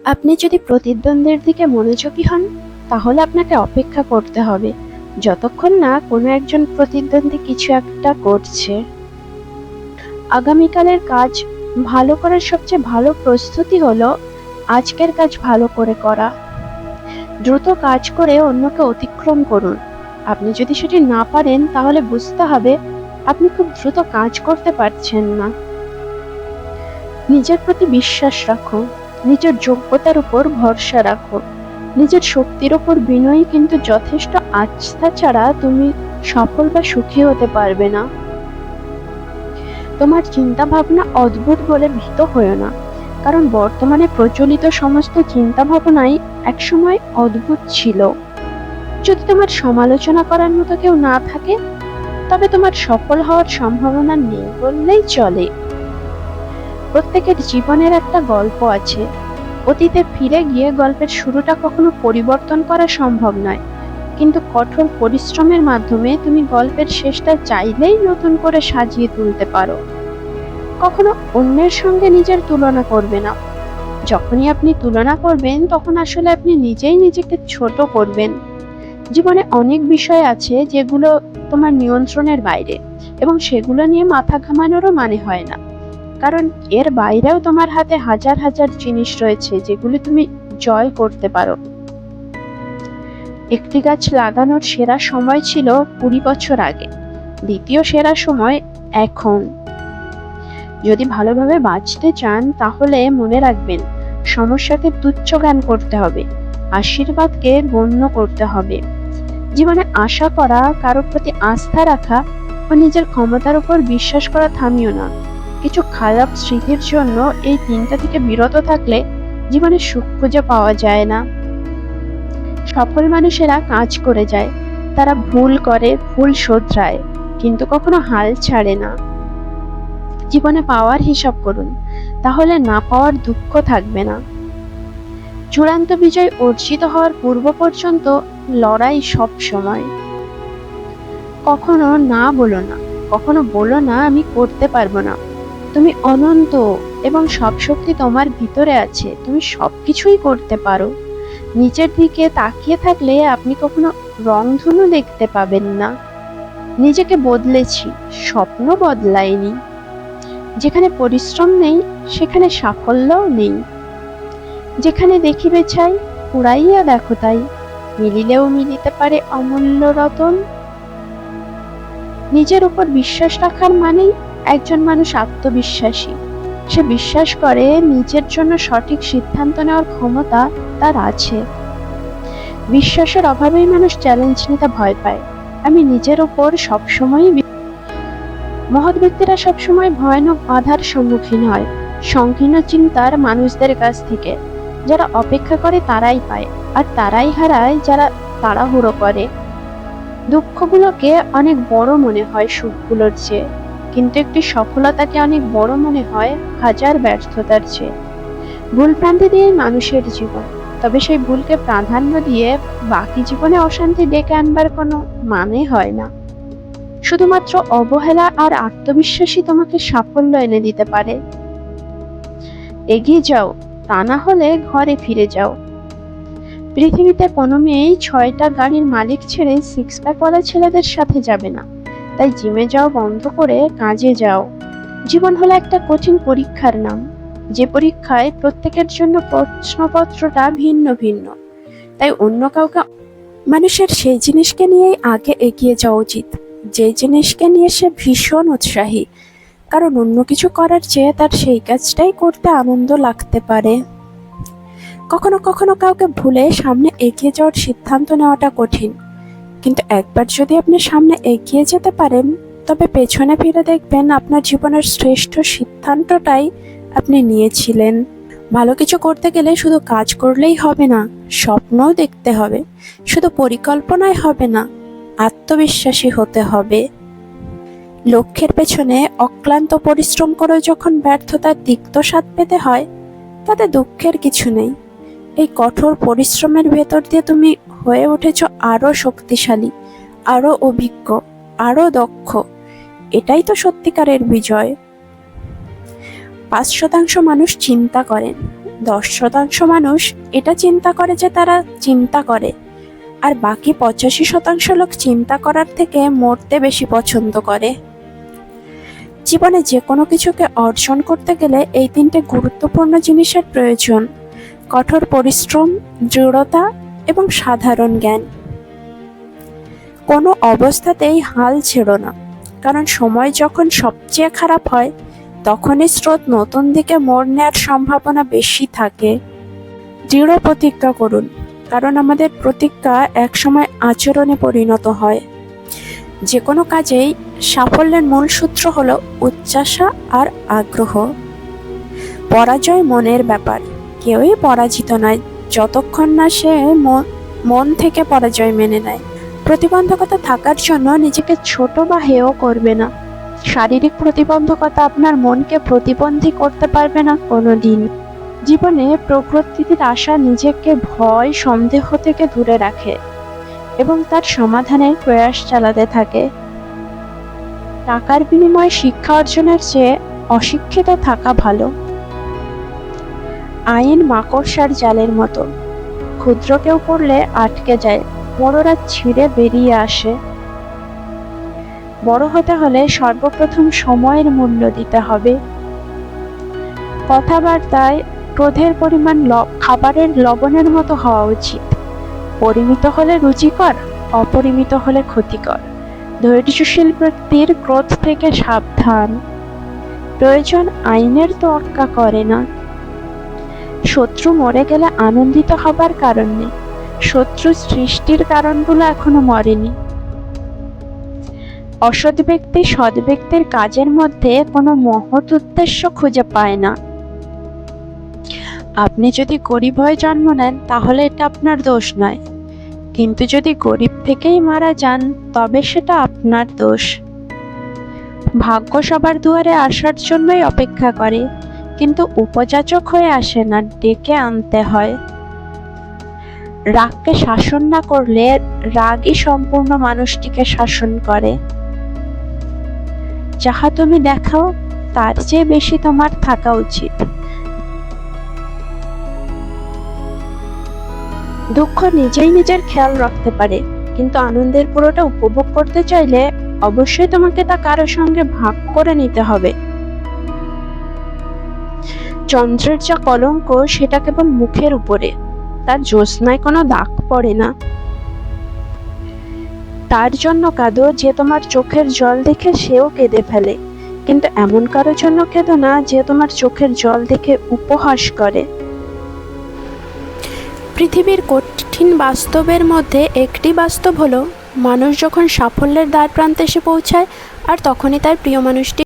আপনি যদি প্রতিদ্বন্দ্বীর দিকে মনোযোগী হন, তাহলে আপনাকে অপেক্ষা করতে হবে যতক্ষণ না কোনো একজন প্রতিদ্বন্দ্বী কিছু একটা করছে। আগামীকালের কাজ ভালো করার সবচেয়ে ভালো প্রস্তুতি হলো আজকের কাজ ভালো করে করা। দ্রুত কাজ করে অন্যকে অতিক্রম করুন। আপনি যদি সেটি না পারেন, তাহলে বুঝতে হবে আপনি খুব দ্রুত কাজ করতে পারছেন না। নিজের প্রতি বিশ্বাস রাখো, নিজের যোগ্যতার উপর ভরসা রাখো, নিজের শক্তির উপর বিনয়ী কিন্তু যথেষ্ট আস্থা ছাড়া তুমি সফল বা সুখী হতে পারবে না। তোমার চিন্তা ভাবনা অদ্ভুত বলে ভীত হয়ো না, কারণ বর্তমানে প্রচলিত সমস্ত চিন্তা ভাবনাই একসময় অদ্ভুত ছিল। যদি তোমার সমালোচনা করার মতো কেউ না থাকে, তবে তোমার সফল হওয়ার সম্ভাবনা নেই বললেই চলে। প্রত্যেকের জীবনের একটা গল্প আছে। অতীতে ফিরে গিয়ে গল্পের শুরুটা কখনো পরিবর্তন করা সম্ভব নয়, কিন্তু কঠোর পরিশ্রমের মাধ্যমে তুমি গল্পের শেষটা চাইলেই নতুন করে সাজিয়ে তুলতে পারো। কখনো অন্যের সঙ্গে নিজের তুলনা করবে না। যখনই আপনি তুলনা করবেন, তখন আসলে আপনি নিজেই নিজেকে ছোট করবেন। জীবনে অনেক বিষয় আছে যেগুলো তোমার নিয়ন্ত্রণের বাইরে, এবং সেগুলো নিয়ে মাথা ঘামানোরও মানে হয় না, কারণ এর বাইরেও তোমার হাতে হাজার হাজার জিনিস রয়েছে যেগুলি তুমি জয় করতে পারো। একটি গাছ লাগানোর সেরা সময় ছিল 20 বছর আগে, দ্বিতীয় সেরা সময় এখন। যদি ভালোভাবে বাঁচতে চান, তাহলে মনে রাখবেন, সমস্যাকে তুচ্ছ জ্ঞান করতে হবে, আশীর্বাদকে গণ্য করতে হবে। জীবনে আশা করা, কারোর প্রতি আস্থা রাখা ও নিজের ক্ষমতার উপর বিশ্বাস করা থামিও না। কিছু খারাপ স্মৃতির জন্য এই তিনটা থেকে বিরত থাকলে জীবনে সুখ খুঁজে পাওয়া যায় না। সফল মানুষেরা কাজ করে যায়, তারা ভুল করে, ভুল শোধরায়, কিন্তু কখনো হাল ছাড়ে না। জীবনে পাওয়ার হিসাব করুন, তাহলে না পাওয়ার দুঃখ থাকবে না। চূড়ান্ত বিজয় অর্জিত হওয়ার পূর্ব পর্যন্ত লড়াই সব সময়। কখনো না বলো না, কখনো বলো না আমি করতে পারবো না। তুমি অনন্ত, এবং সব শক্তি তোমার ভিতরে আছে, তুমি সবকিছুই করতে পারো। নিচের দিকে তাকিয়ে থাকলে আপনি কখনো রংধনু দেখতে পাবেন না। নিজেকে বদলেছি, স্বপ্ন বদলায়নি। যেখানে পরিশ্রম নেই, সেখানে সাফল্যও নেই। যেখানে দেখিবে চাই, কুড়াইয়া দেখো তাই, মিলিলেও মিলিতে পারে অমূল্য রতন। নিজের উপর বিশ্বাস রাখার মানেই একজন মানুষ আত্মবিশ্বাসী। সে বিশ্বাস করে নিজের জন্য সঠিক সিদ্ধান্ত নেওয়ার ক্ষমতা তার আছে। বিশ্বাসের অভাবেই মানুষ চ্যালেঞ্জ নিতে ভয় পায়। আমি নিজের উপর সবসময়ই মহৎ ব্যক্তিরা সবসময় ভয়ানক বাধার সম্মুখীন হয় সংকীর্ণ চিন্তার মানুষদের কাছ থেকে। যারা অপেক্ষা করে তারাই পায়, আর তারাই হারায় যারা তাড়াহুড়ো করে। দুঃখগুলোকে অনেক বড় মনে হয় সুখগুলোর চেয়ে, কিন্তু একটি সফলতাকে অনেক বড় মনে হয় হাজার ব্যর্থতার চেয়ে। ভুল ভ্রান্তি দিয়ে মানুষের জীবন, তবে সেই ভুলকে প্রাধান্য দিয়ে বাকি জীবনে অশান্তি ডেকে আনবার কোনো মানে হয় না। শুধুমাত্র অবহেলা আর আত্মবিশ্বাসই তোমাকে সাফল্য এনে দিতে পারে। এগিয়ে যাও, তা না হলে ঘরে ফিরে যাও। পৃথিবীতে কোনো মেয়েই 6টা গাড়ির মালিক ছেড়ে সিক্স প্যাকওয়ালা ছেলেদের সাথে যাবে না। তাই জিমে যাও বন্ধ করে কাজে যাও। জীবন হলো একটা কঠিন পরীক্ষার নাম, যে পরীক্ষায় প্রত্যেকের জন্য প্রশ্নপত্রটা ভিন্ন ভিন্ন। তাই অন্য কাউকে মানুষের সেই জিনিসকে নিয়েই আগে এগিয়ে যাওয়া উচিত, যে জিনিসকে নিয়ে সে ভীষণ উৎসাহী, কারণ অন্য কিছু করার চেয়ে তার সেই কাজটাই করতে আনন্দ লাগতে পারে। কখনো কখনো কাউকে ভুলে সামনে এগিয়ে যাওয়ার সিদ্ধান্ত নেওয়াটা কঠিন, কিন্তু একবার যদি আপনি সামনে এগিয়ে যেতে পারেন, তবে পেছনে ফিরে দেখবেন আপনার জীবনের শ্রেষ্ঠ সিদ্ধান্তটাই আপনি নিয়েছিলেন। ভালো কিছু করতে গেলে শুধু কাজ করলেই হবে না, স্বপ্নও দেখতে হবে। শুধু পরিকল্পনাই হবে না, আত্মবিশ্বাসী হতে হবে। লক্ষ্যের পেছনে অক্লান্ত পরিশ্রম করে যখন ব্যর্থতার তিক্ত স্বাদ পেতে হয়, তাতে দুঃখের কিছু নেই। এই কঠোর পরিশ্রমের ভেতর দিয়ে তুমি হয়ে উঠেছ আরো শক্তিশালী, আরো অভিজ্ঞ, আরো দক্ষ। এটাই তো সত্যিকারের বিজয়। 5% মানুষ চিন্তা করেন, 10% মানুষ এটা চিন্তা করে যে তারা চিন্তা করে, আর বাকি 85% লোক চিন্তা করার থেকে মরতে বেশি পছন্দ করে। জীবনে যে কোনো কিছুকে অর্জন করতে গেলে এই 3টে গুরুত্বপূর্ণ জিনিসের প্রয়োজন: কঠোর পরিশ্রম, দৃঢ়তা এবং সাধারণ জ্ঞান। কোনো অবস্থাতেই হাল ছেড়ো না, কারণ সময় যখন সবচেয়ে খারাপ হয় তখনই স্রোত নতুন দিকে মোড় নেওয়ার সম্ভাবনা বেশি থাকে। দৃঢ় প্রতিজ্ঞা করুন, কারণ আমাদের প্রতিজ্ঞা একসময় আচরণে পরিণত হয়। যে কোনো কাজেই সাফল্যের মূল সূত্র হলো উচ্চাশা আর আগ্রহ। পরাজয় মনের ব্যাপার, কেউই পরাজিত নয় যতক্ষণ না সে মন থেকে পরাজয় মেনে নেয়। প্রতিবন্ধকতা থাকার জন্য নিজেকে ছোট বা হেয় করবে না। শারীরিক প্রতিবন্ধকতা আপনার মনকে প্রতিবন্ধী করতে পারবে না কোনোদিন। জীবনে প্রকৃতির আশা নিজেকে ভয়, সন্দেহ থেকে দূরে রাখে এবং তার সমাধানের প্রয়াস চালাতে থাকে। টাকার বিনিময়ে শিক্ষা অর্জনের চেয়ে অশিক্ষিত থাকা ভালো। আইন মাকড়সার জালের মতো, ক্ষুদ্র কেউ পড়লে আটকে যায়, বড়রা ছিঁড়ে বেরিয়ে আসে। বড় হতে হলে সর্বপ্রথম সময়ের মূল্য দিতে হবে। কথাবার্তায় ক্রোধের পরিমাণ খাবারের লবণের মতো হওয়া উচিত। পরিমিত হলে রুচিকর, অপরিমিত হলে ক্ষতিকর। ধৈর্যশীল ব্যক্তির ক্রোধ থেকে সাবধান। প্রয়োজন আইনের তোয়াক্কা করে না। শত্রু মরে গেলে আনন্দিত হবার কারণ নেই, শত্রু সৃষ্টির কারণগুলো এখনো মরেনি। অসৎ ব্যক্তি সৎ ব্যক্তির কাজের মধ্যে কোনো মহৎ উদ্দেশ্য খুঁজে পায় না। আপনি যদি গরিব হয়ে জন্ম নেন তাহলে এটা আপনার দোষ নয়, কিন্তু যদি গরিব থেকেই মারা যান তবে সেটা আপনার দোষ। ভাগ্য সবার দুয়ারে আসার জন্যই অপেক্ষা করে, কিন্তু উপযাচক হয়ে আসে না, ডেকে আনতে হয়। রাগকে শাসন না করলে রাগই সম্পূর্ণ মানুষটিকে শাসন করে। যাহা তুমি দেখাও তার চেয়ে বেশি তোমার থাকা উচিত। দুঃখ নিজেই নিজের খেয়াল রাখতে পারে, কিন্তু আনন্দের পুরোটা উপভোগ করতে চাইলে অবশ্যই তোমাকে তা কারো সঙ্গে ভাগ করে নিতে হবে। চন্দ্রের যা কলঙ্ক সেটা কেবল মুখের উপরে, তার জ্যোৎস্নায় কোনো দাগ পড়ে না। তার জন্য কাঁদো যে তোমার চোখের জল দেখে সেও কেঁদে ফেলে, কিন্তু এমন কারোর জন্য কেঁদো না যে তোমার চোখের জল দেখে উপহাস করে। পৃথিবীর কঠিন বাস্তবের মধ্যে একটি বাস্তব হলো, মানুষ যখন সাফল্যের দ্বার প্রান্তে এসে পৌঁছায় আর তখনই তার প্রিয় মানুষটি